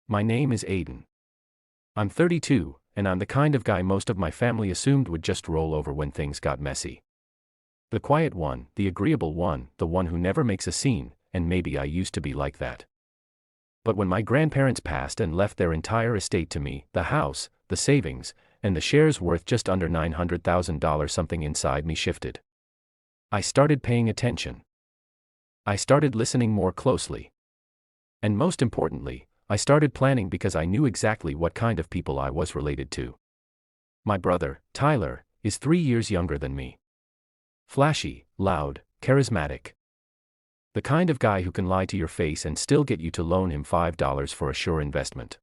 My name is Aiden. I'm 32, and I'm the kind of guy most of my family assumed would just roll over when things got messy. The quiet one, the agreeable one, the one who never makes a scene, and maybe I used to be like that. But when my grandparents passed and left their entire estate to me, the house, the savings, and the shares worth just under $900,000, something inside me shifted. I started paying attention. I started listening more closely. And most importantly, I started planning because I knew exactly what kind of people I was related to. My brother, Tyler, is 3 years younger than me. Flashy, loud, charismatic. The kind of guy who can lie to your face and still get you to loan him $5 for a sure investment.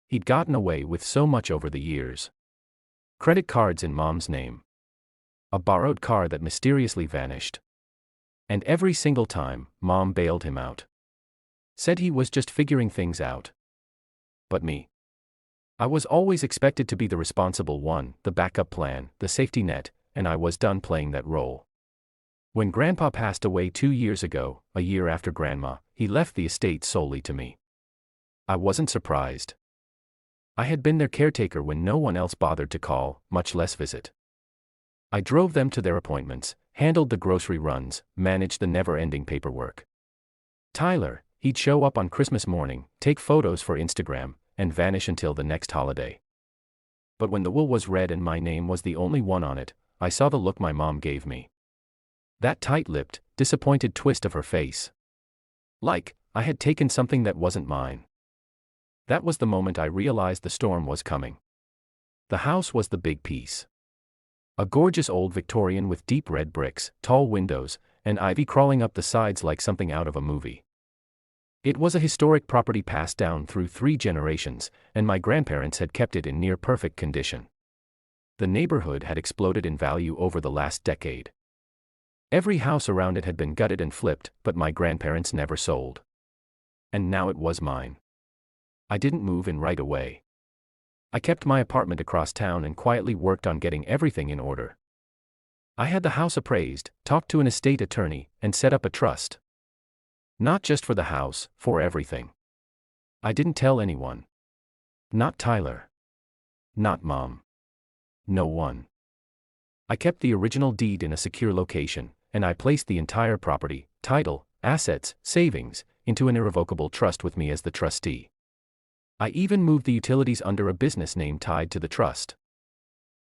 He'd gotten away with so much over the years. Credit cards in Mom's name. A borrowed car that mysteriously vanished. And every single time, Mom bailed him out. Said he was just figuring things out. But me. I was always expected to be the responsible one, the backup plan, the safety net, and I was done playing that role. When Grandpa passed away 2 years ago, a year after Grandma, he left the estate solely to me. I wasn't surprised. I had been their caretaker when no one else bothered to call, much less visit. I drove them to their appointments, handled the grocery runs, managed the never-ending paperwork. Tyler, he'd show up on Christmas morning, take photos for Instagram, and vanish until the next holiday. But when the will was read and my name was the only one on it, I saw the look my mom gave me. That tight-lipped, disappointed twist of her face. Like, I had taken something that wasn't mine. That was the moment I realized the storm was coming. The house was the big piece. A gorgeous old Victorian with deep red bricks, tall windows, and ivy crawling up the sides like something out of a movie. It was a historic property passed down through 3 generations, and my grandparents had kept it in near-perfect condition. The neighborhood had exploded in value over the last decade. Every house around it had been gutted and flipped, but my grandparents never sold. And now it was mine. I didn't move in right away. I kept my apartment across town and quietly worked on getting everything in order. I had the house appraised, talked to an estate attorney, and set up a trust. Not just for the house, for everything. I didn't tell anyone. Not Tyler. Not Mom. No one. I kept the original deed in a secure location, and I placed the entire property, title, assets, savings, into an irrevocable trust with me as the trustee. I even moved the utilities under a business name tied to the trust.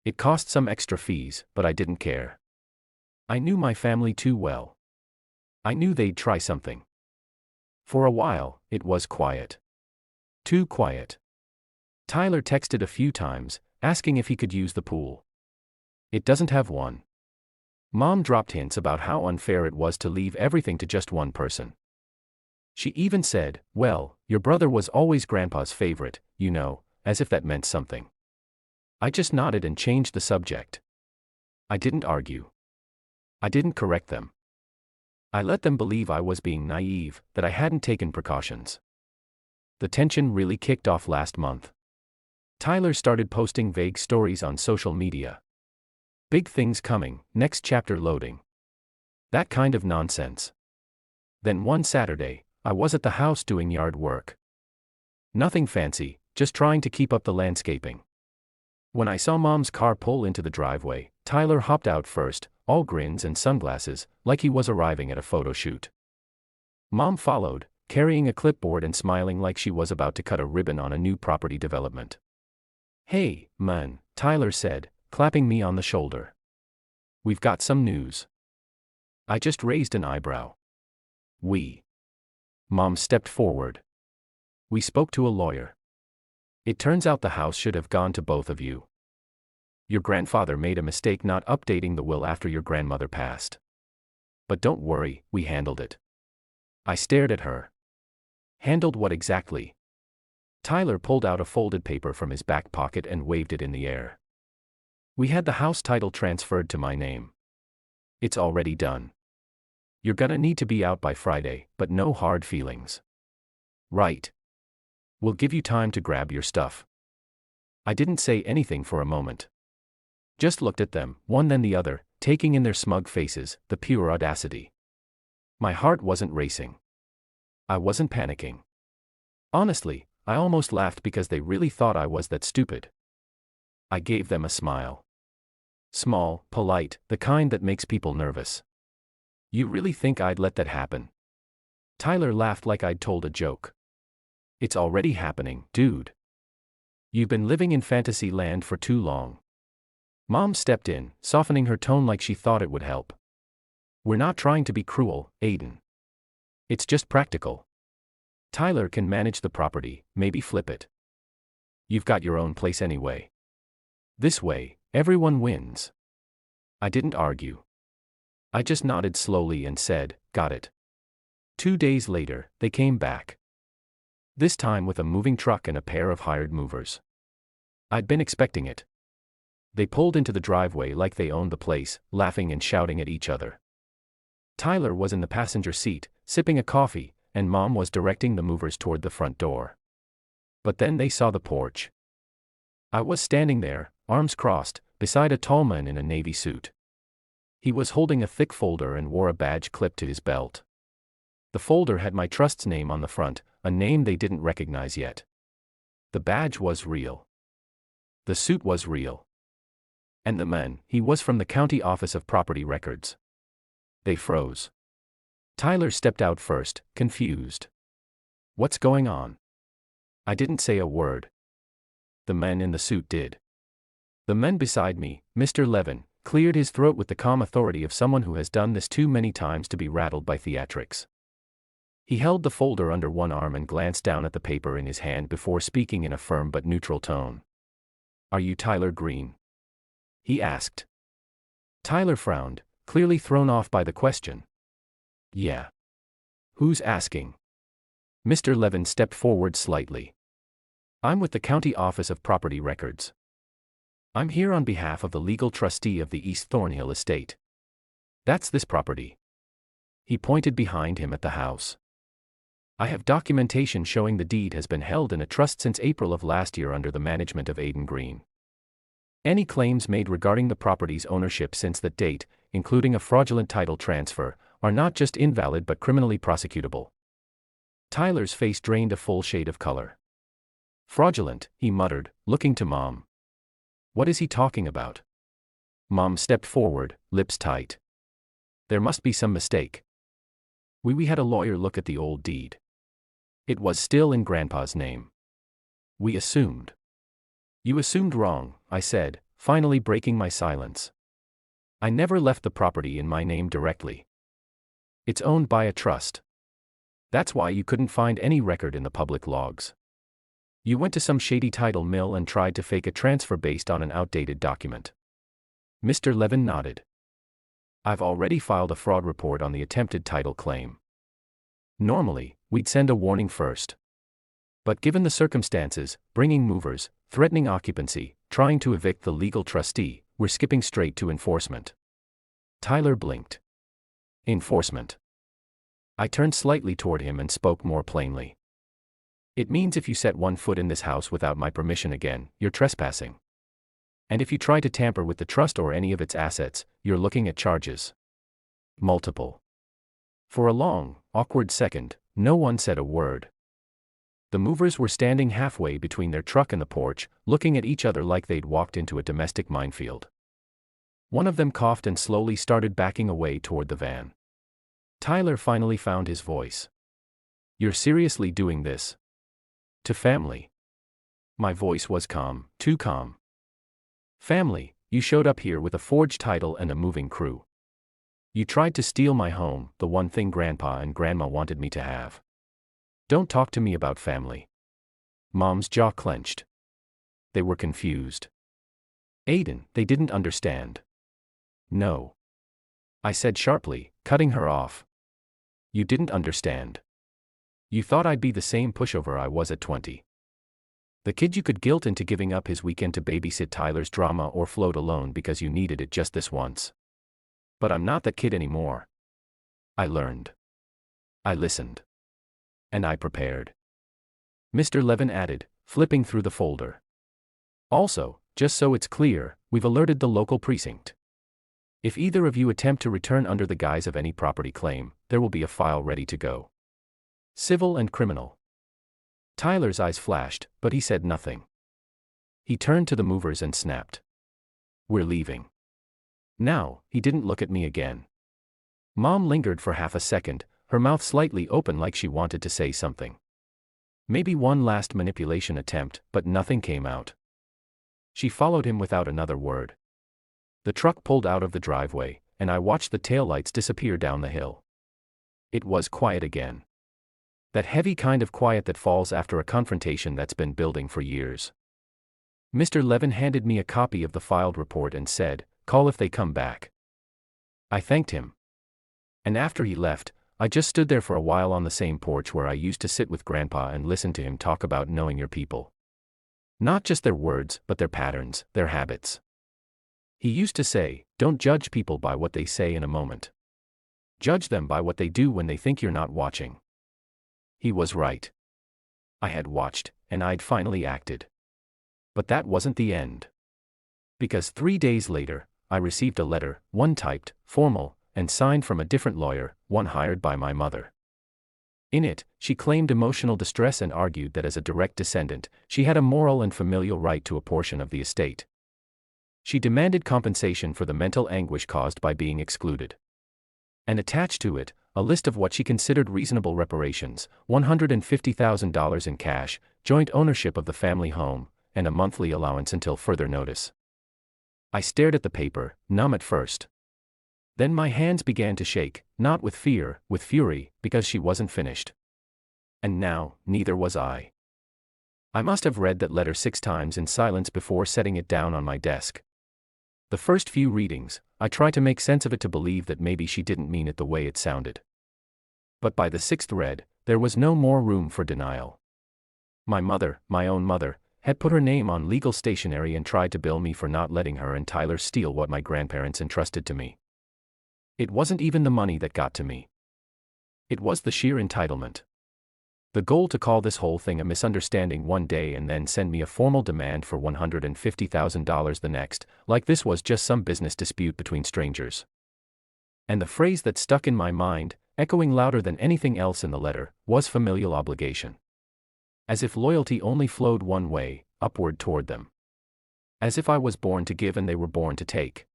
It cost some extra fees, but I didn't care. I knew my family too well. I knew they'd try something. For a while, it was quiet. Too quiet. Tyler texted a few times, asking if he could use the pool. It doesn't have one. Mom dropped hints about how unfair it was to leave everything to just one person. She even said, "Well, your brother was always Grandpa's favorite, you know," as if that meant something. I just nodded and changed the subject. I didn't argue. I didn't correct them. I let them believe I was being naive, that I hadn't taken precautions. The tension really kicked off last month. Tyler started posting vague stories on social media. Big things coming, next chapter loading. That kind of nonsense. Then one Saturday, I was at the house doing yard work. Nothing fancy, just trying to keep up the landscaping. When I saw Mom's car pull into the driveway, Tyler hopped out first, all grins and sunglasses, like he was arriving at a photo shoot. Mom followed, carrying a clipboard and smiling like she was about to cut a ribbon on a new property development. "Hey, man," Tyler said, clapping me on the shoulder. "We've got some news." I just raised an eyebrow. "We?" Mom stepped forward. "We spoke to a lawyer. It turns out the house should have gone to both of you. Your grandfather made a mistake not updating the will after your grandmother passed. But don't worry, we handled it." I stared at her. Handled what exactly? Tyler pulled out a folded paper from his back pocket and waved it in the air. "We had the house title transferred to my name. It's already done. You're gonna need to be out by Friday, but no hard feelings. Right? We'll give you time to grab your stuff." I didn't say anything for a moment. Just looked at them, one then the other, taking in their smug faces, the pure audacity. My heart wasn't racing. I wasn't panicking. Honestly, I almost laughed because they really thought I was that stupid. I gave them a smile. Small, polite, the kind that makes people nervous. You really think I'd let that happen? Tyler laughed like I'd told a joke. It's already happening, dude. You've been living in fantasy land for too long. Mom stepped in, softening her tone like she thought it would help. We're not trying to be cruel, Aiden. It's just practical. Tyler can manage the property, maybe flip it. You've got your own place anyway. This way, everyone wins. I didn't argue. I just nodded slowly and said, got it. 2 days later, they came back. This time with a moving truck and a pair of hired movers. I'd been expecting it. They pulled into the driveway like they owned the place, laughing and shouting at each other. Tyler was in the passenger seat, sipping a coffee, and Mom was directing the movers toward the front door. But then they saw the porch. I was standing there, arms crossed, beside a tall man in a navy suit. He was holding a thick folder and wore a badge clipped to his belt. The folder had my trust's name on the front, a name they didn't recognize yet. The badge was real. The suit was real. And the man, he was from the county office of property records. They froze. Tyler stepped out first, confused. What's going on? I didn't say a word. The man in the suit did. The man beside me, Mr. Levin, cleared his throat with the calm authority of someone who has done this too many times to be rattled by theatrics. He held the folder under one arm and glanced down at the paper in his hand before speaking in a firm but neutral tone. Are you Tyler Green? He asked. Tyler frowned, clearly thrown off by the question. Yeah. Who's asking? Mr. Levin stepped forward slightly. I'm with the county office of property records. I'm here on behalf of the legal trustee of the East Thornhill estate. That's this property. He pointed behind him at the house. I have documentation showing the deed has been held in a trust since April of last year under the management of Aiden Green. Any claims made regarding the property's ownership since that date, including a fraudulent title transfer, are not just invalid but criminally prosecutable. Tyler's face drained a full shade of color. Fraudulent, he muttered, looking to Mom. What is he talking about? Mom stepped forward, lips tight. There must be some mistake. We had a lawyer look at the old deed. It was still in Grandpa's name. We assumed. You assumed wrong, I said, finally breaking my silence. I never left the property in my name directly. It's owned by a trust. That's why you couldn't find any record in the public logs. You went to some shady title mill and tried to fake a transfer based on an outdated document. Mr. Levin nodded. I've already filed a fraud report on the attempted title claim. Normally, we'd send a warning first. But given the circumstances, bringing movers, threatening occupancy, trying to evict the legal trustee, we're skipping straight to enforcement. Tyler blinked. Enforcement. I turned slightly toward him and spoke more plainly. It means if you set one foot in this house without my permission again, you're trespassing. And if you try to tamper with the trust or any of its assets, you're looking at charges. Multiple. For a long, awkward second, no one said a word. The movers were standing halfway between their truck and the porch, looking at each other like they'd walked into a domestic minefield. One of them coughed and slowly started backing away toward the van. Tyler finally found his voice. You're seriously doing this? To family? My voice was calm, too calm. Family, you showed up here with a forged title and a moving crew. You tried to steal my home, the one thing Grandpa and Grandma wanted me to have. Don't talk to me about family. Mom's jaw clenched. They were confused. Aiden, they didn't understand. No. I said sharply, cutting her off. You didn't understand. You thought I'd be the same pushover I was at 20. The kid you could guilt into giving up his weekend to babysit Tyler's drama or float alone because you needed it just this once. But I'm not that kid anymore. I learned. I listened. And I prepared. Mr. Levin added, flipping through the folder. Also, just so it's clear, we've alerted the local precinct. If either of you attempt to return under the guise of any property claim, there will be a file ready to go. Civil and criminal. Tyler's eyes flashed, but he said nothing. He turned to the movers and snapped. "We're leaving." Now, he didn't look at me again. Mom lingered for half a second, her mouth slightly open like she wanted to say something. Maybe one last manipulation attempt, but nothing came out. She followed him without another word. The truck pulled out of the driveway, and I watched the taillights disappear down the hill. It was quiet again. That heavy kind of quiet that falls after a confrontation that's been building for years. Mr. Levin handed me a copy of the filed report and said, "Call if they come back." I thanked him. And after he left, I just stood there for a while on the same porch where I used to sit with Grandpa and listen to him talk about knowing your people. Not just their words, but their patterns, their habits. He used to say, "Don't judge people by what they say in a moment. Judge them by what they do when they think you're not watching." He was right. I had watched, and I'd finally acted. But that wasn't the end. Because 3 days later, I received a letter, one typed, formal, and signed from a different lawyer, one hired by my mother. In it, she claimed emotional distress and argued that as a direct descendant, she had a moral and familial right to a portion of the estate. She demanded compensation for the mental anguish caused by being excluded. And attached to it, a list of what she considered reasonable reparations, $150,000 in cash, joint ownership of the family home, and a monthly allowance until further notice. I stared at the paper, numb at first. Then my hands began to shake, not with fear, with fury, because she wasn't finished. And now, neither was I. I must have read that letter 6 times in silence before setting it down on my desk. The first few readings, I tried to make sense of it to believe that maybe she didn't mean it the way it sounded. But by the 6th read, there was no more room for denial. My mother, my own mother, had put her name on legal stationery and tried to bill me for not letting her and Tyler steal what my grandparents entrusted to me. It wasn't even the money that got to me. It was the sheer entitlement. The goal to call this whole thing a misunderstanding one day and then send me a formal demand for $150,000 the next, like this was just some business dispute between strangers. And the phrase that stuck in my mind, echoing louder than anything else in the letter, was familial obligation. As if loyalty only flowed one way, upward toward them. As if I was born to give and they were born to take.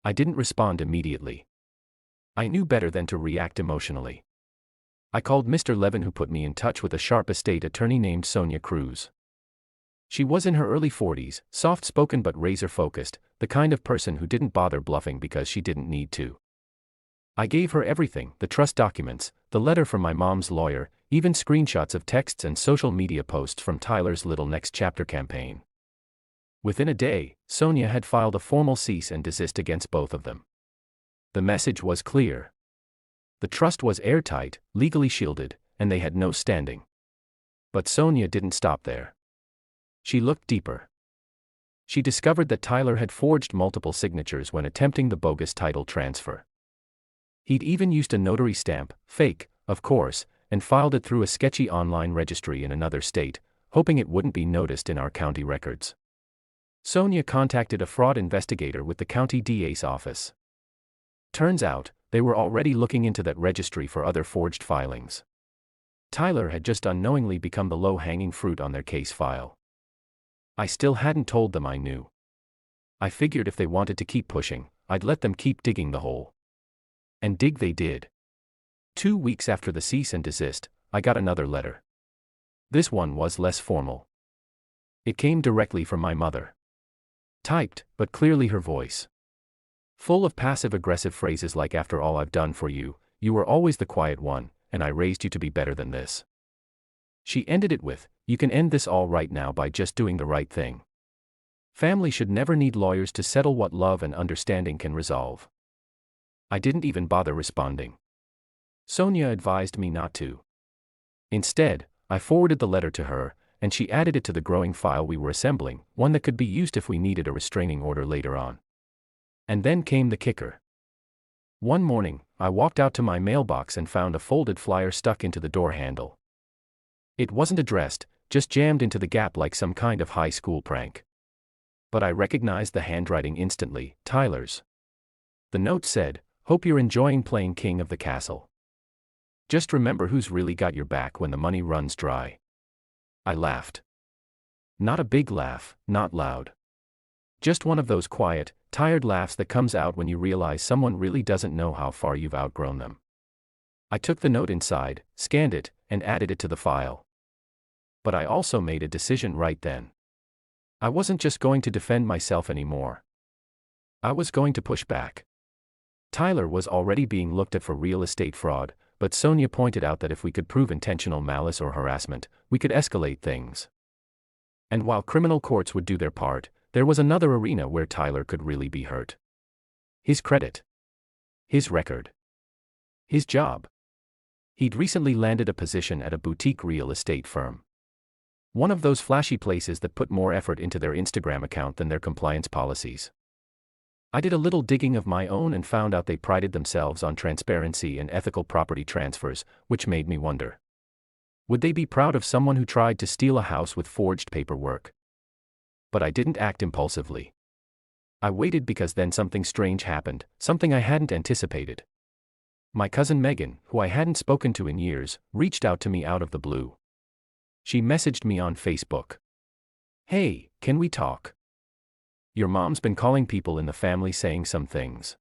I didn't respond immediately. I knew better than to react emotionally. I called Mr. Levin, who put me in touch with a sharp estate attorney named Sonia Cruz. She was in her early 40s, soft-spoken but razor-focused, the kind of person who didn't bother bluffing because she didn't need to. I gave her everything, the trust documents, the letter from my mom's lawyer, even screenshots of texts and social media posts from Tyler's little Next Chapter campaign. Within a day, Sonia had filed a formal cease and desist against both of them. The message was clear. The trust was airtight, legally shielded, and they had no standing. But Sonia didn't stop there. She looked deeper. She discovered that Tyler had forged multiple signatures when attempting the bogus title transfer. He'd even used a notary stamp, fake, of course, and filed it through a sketchy online registry in another state, hoping it wouldn't be noticed in our county records. Sonia contacted a fraud investigator with the county DA's office. Turns out, they were already looking into that registry for other forged filings. Tyler had just unknowingly become the low-hanging fruit on their case file. I still hadn't told them I knew. I figured if they wanted to keep pushing, I'd let them keep digging the hole. And dig they did. 2 weeks after the cease and desist, I got another letter. This one was less formal. It came directly from my mother. Typed, but clearly her voice. Full of passive-aggressive phrases like, "After all I've done for you, you were always the quiet one, and I raised you to be better than this." She ended it with, "You can end this all right now by just doing the right thing. Family should never need lawyers to settle what love and understanding can resolve." I didn't even bother responding. Sonia advised me not to. Instead, I forwarded the letter to her, and she added it to the growing file we were assembling, one that could be used if we needed a restraining order later on. And then came the kicker. One morning, I walked out to my mailbox and found a folded flyer stuck into the door handle. It wasn't addressed, just jammed into the gap like some kind of high school prank. But I recognized the handwriting instantly, Tyler's. The note said, "Hope you're enjoying playing king of the castle. Just remember who's really got your back when the money runs dry." I laughed. Not a big laugh, not loud. Just one of those quiet, tired laughs that comes out when you realize someone really doesn't know how far you've outgrown them. I took the note inside, scanned it, and added it to the file. But I also made a decision right then. I wasn't just going to defend myself anymore. I was going to push back. Tyler was already being looked at for real estate fraud, but Sonia pointed out that if we could prove intentional malice or harassment, we could escalate things. And while criminal courts would do their part, there was another arena where Tyler could really be hurt. His credit. His record. His job. He'd recently landed a position at a boutique real estate firm. One of those flashy places that put more effort into their Instagram account than their compliance policies. I did a little digging of my own and found out they prided themselves on transparency and ethical property transfers, which made me wonder. Would they be proud of someone who tried to steal a house with forged paperwork? But I didn't act impulsively. I waited because then something strange happened, something I hadn't anticipated. My cousin Megan, who I hadn't spoken to in years, reached out to me out of the blue. She messaged me on Facebook. "Hey, can we talk? Your mom's been calling people in the family saying some things.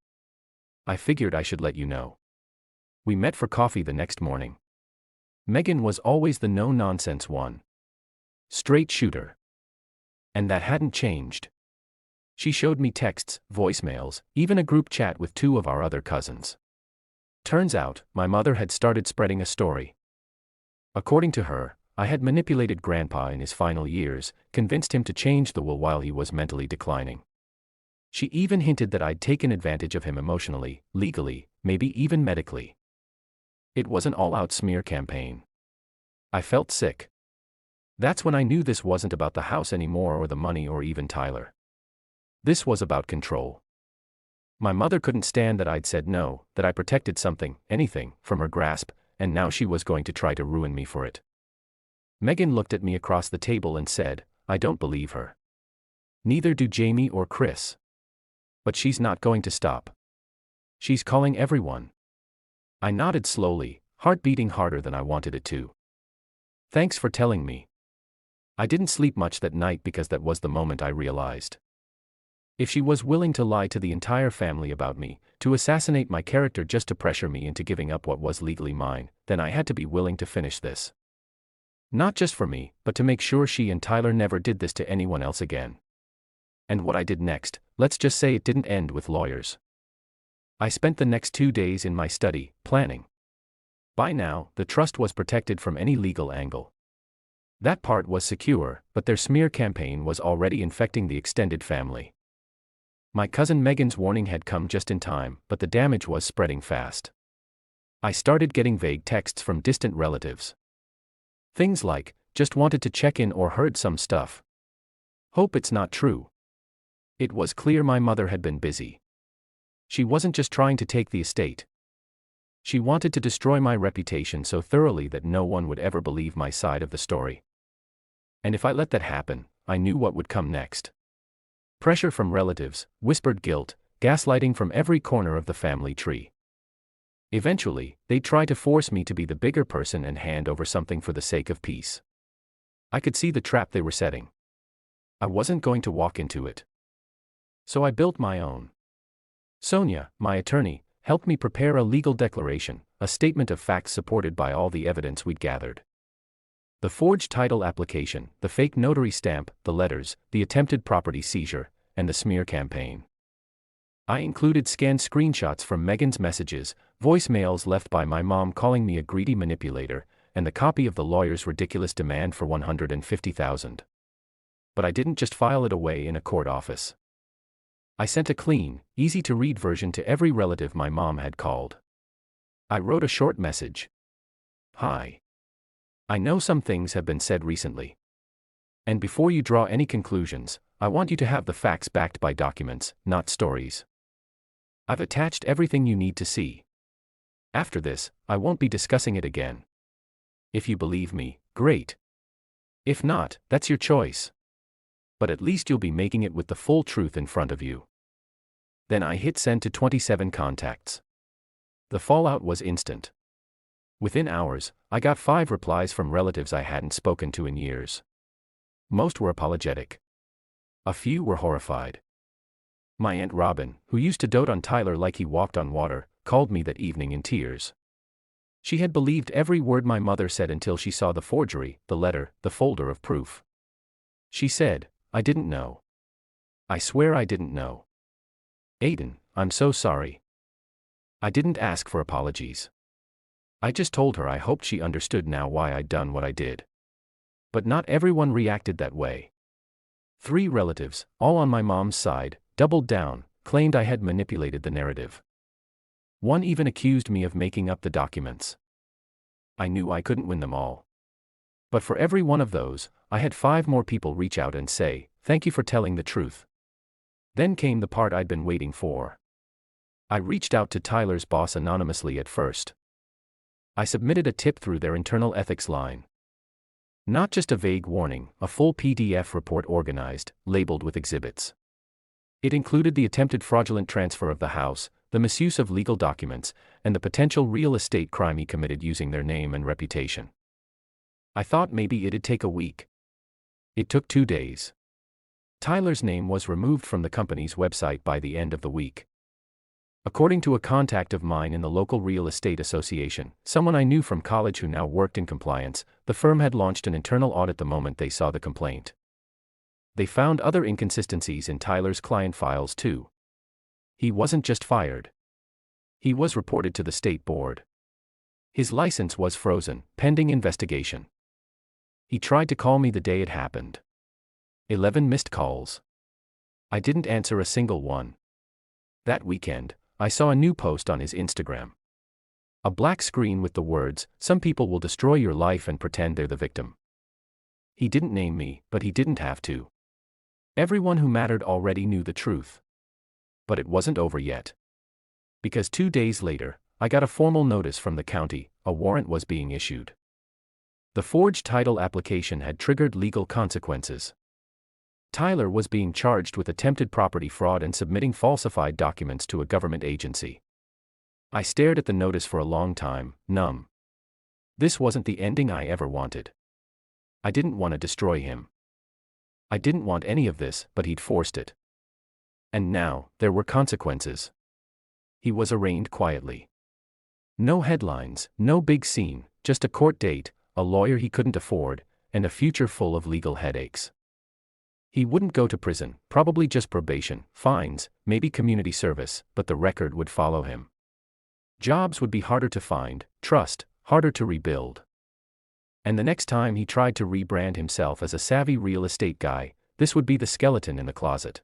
I figured I should let you know." We met for coffee the next morning. Megan was always the no-nonsense one. Straight shooter. And that hadn't changed. She showed me texts, voicemails, even a group chat with two of our other cousins. Turns out, my mother had started spreading a story. According to her, I had manipulated Grandpa in his final years, convinced him to change the will while he was mentally declining. She even hinted that I'd taken advantage of him emotionally, legally, maybe even medically. It was an all-out smear campaign. I felt sick. That's when I knew this wasn't about the house anymore or the money or even Tyler. This was about control. My mother couldn't stand that I'd said no, that I protected something, anything, from her grasp, and now she was going to try to ruin me for it. Megan looked at me across the table and said, "I don't believe her. Neither do Jamie or Chris. But she's not going to stop. She's calling everyone." I nodded slowly, heart beating harder than I wanted it to. "Thanks for telling me." I didn't sleep much that night because that was the moment I realized. If she was willing to lie to the entire family about me, to assassinate my character just to pressure me into giving up what was legally mine, then I had to be willing to finish this. Not just for me, but to make sure she and Tyler never did this to anyone else again. And what I did next, let's just say it didn't end with lawyers. I spent the next 2 days in my study, planning. By now, the trust was protected from any legal angle. That part was secure, but their smear campaign was already infecting the extended family. My cousin Megan's warning had come just in time, but the damage was spreading fast. I started getting vague texts from distant relatives. Things like, "Just wanted to check in" or "Heard some stuff. Hope it's not true." It was clear my mother had been busy. She wasn't just trying to take the estate. She wanted to destroy my reputation so thoroughly that no one would ever believe my side of the story. And if I let that happen, I knew what would come next. Pressure from relatives, whispered guilt, gaslighting from every corner of the family tree. Eventually, they'd try to force me to be the bigger person and hand over something for the sake of peace. I could see the trap they were setting. I wasn't going to walk into it. So I built my own. Sonia, my attorney, helped me prepare a legal declaration, a statement of facts supported by all the evidence we'd gathered. The forged title application, the fake notary stamp, the letters, the attempted property seizure, and the smear campaign. I included scanned screenshots from Megan's messages, voicemails left by my mom calling me a greedy manipulator, and the copy of the lawyer's ridiculous demand for $150,000. But I didn't just file it away in a court office. I sent a clean, easy-to-read version to every relative my mom had called. I wrote a short message. "Hi. I know some things have been said recently. And before you draw any conclusions, I want you to have the facts backed by documents, not stories. I've attached everything you need to see. After this, I won't be discussing it again. If you believe me, great. If not, that's your choice. But at least you'll be making it with the full truth in front of you." Then I hit send to 27 contacts. The fallout was instant. Within hours, I got 5 replies from relatives I hadn't spoken to in years. Most were apologetic. A few were horrified. My Aunt Robin, who used to dote on Tyler like he walked on water, called me that evening in tears. She had believed every word my mother said until she saw the forgery, the letter, the folder of proof. She said, "I didn't know. I swear I didn't know. Aiden, I'm so sorry. I didn't ask for apologies. I just told her I hoped she understood now why I'd done what I did." But not everyone reacted that way. 3 relatives, all on my mom's side, doubled down, claimed I had manipulated the narrative. One even accused me of making up the documents. I knew I couldn't win them all. But for every one of those, I had 5 more people reach out and say, "Thank you for telling the truth." Then came the part I'd been waiting for. I reached out to Tyler's boss anonymously at first. I submitted a tip through their internal ethics line. Not just a vague warning, a full PDF report organized, labeled with exhibits. It included the attempted fraudulent transfer of the house, the misuse of legal documents, and the potential real estate crime he committed using their name and reputation. I thought maybe it'd take a week. It took 2 days. Tyler's name was removed from the company's website by the end of the week. According to a contact of mine in the local real estate association, someone I knew from college who now worked in compliance, the firm had launched an internal audit the moment they saw the complaint. They found other inconsistencies in Tyler's client files too. He wasn't just fired. He was reported to the state board. His license was frozen, pending investigation. He tried to call me the day it happened. 11 missed calls. I didn't answer a single one. That weekend, I saw a new post on his Instagram. A black screen with the words, "Some people will destroy your life and pretend they're the victim." He didn't name me, but he didn't have to. Everyone who mattered already knew the truth. But it wasn't over yet. Because 2 days later, I got a formal notice from the county, a warrant was being issued. The forged title application had triggered legal consequences. Tyler was being charged with attempted property fraud and submitting falsified documents to a government agency. I stared at the notice for a long time, numb. This wasn't the ending I ever wanted. I didn't want to destroy him. I didn't want any of this, but he'd forced it. And now, there were consequences. He was arraigned quietly. No headlines, no big scene, just a court date, a lawyer he couldn't afford, and a future full of legal headaches. He wouldn't go to prison, probably just probation, fines, maybe community service, but the record would follow him. Jobs would be harder to find, trust, harder to rebuild. And the next time he tried to rebrand himself as a savvy real estate guy, this would be the skeleton in the closet.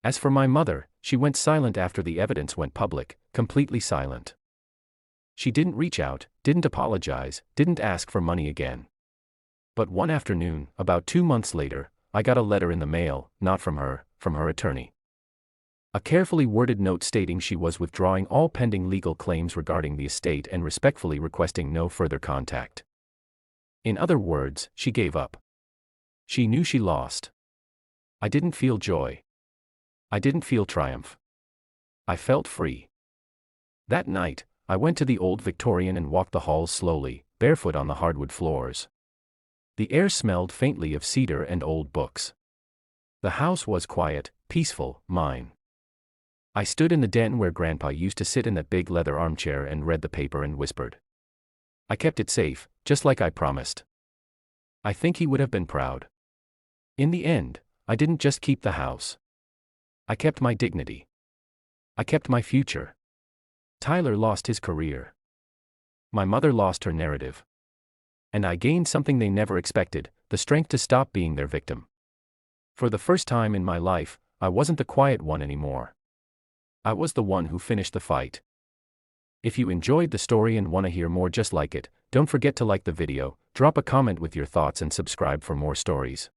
As for my mother, she went silent after the evidence went public, completely silent. She didn't reach out, didn't apologize, didn't ask for money again. But one afternoon, about 2 months later, I got a letter in the mail, not from her, from her attorney. A carefully worded note stating she was withdrawing all pending legal claims regarding the estate and respectfully requesting no further contact. In other words, she gave up. She knew she lost. I didn't feel joy. I didn't feel triumph. I felt free. That night, I went to the old Victorian and walked the halls slowly, barefoot on the hardwood floors. The air smelled faintly of cedar and old books. The house was quiet, peaceful, mine. I stood in the den where Grandpa used to sit in that big leather armchair and read the paper and whispered. I kept it safe, just like I promised. I think he would have been proud. In the end, I didn't just keep the house. I kept my dignity. I kept my future. Tyler lost his career. My mother lost her narrative. And I gained something they never expected, the strength to stop being their victim. For the first time in my life, I wasn't the quiet one anymore. I was the one who finished the fight. If you enjoyed the story and want to hear more just like it, don't forget to like the video, drop a comment with your thoughts and subscribe for more stories.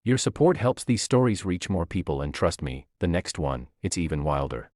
Your support helps these stories reach more people, and trust me, the next one, it's even wilder.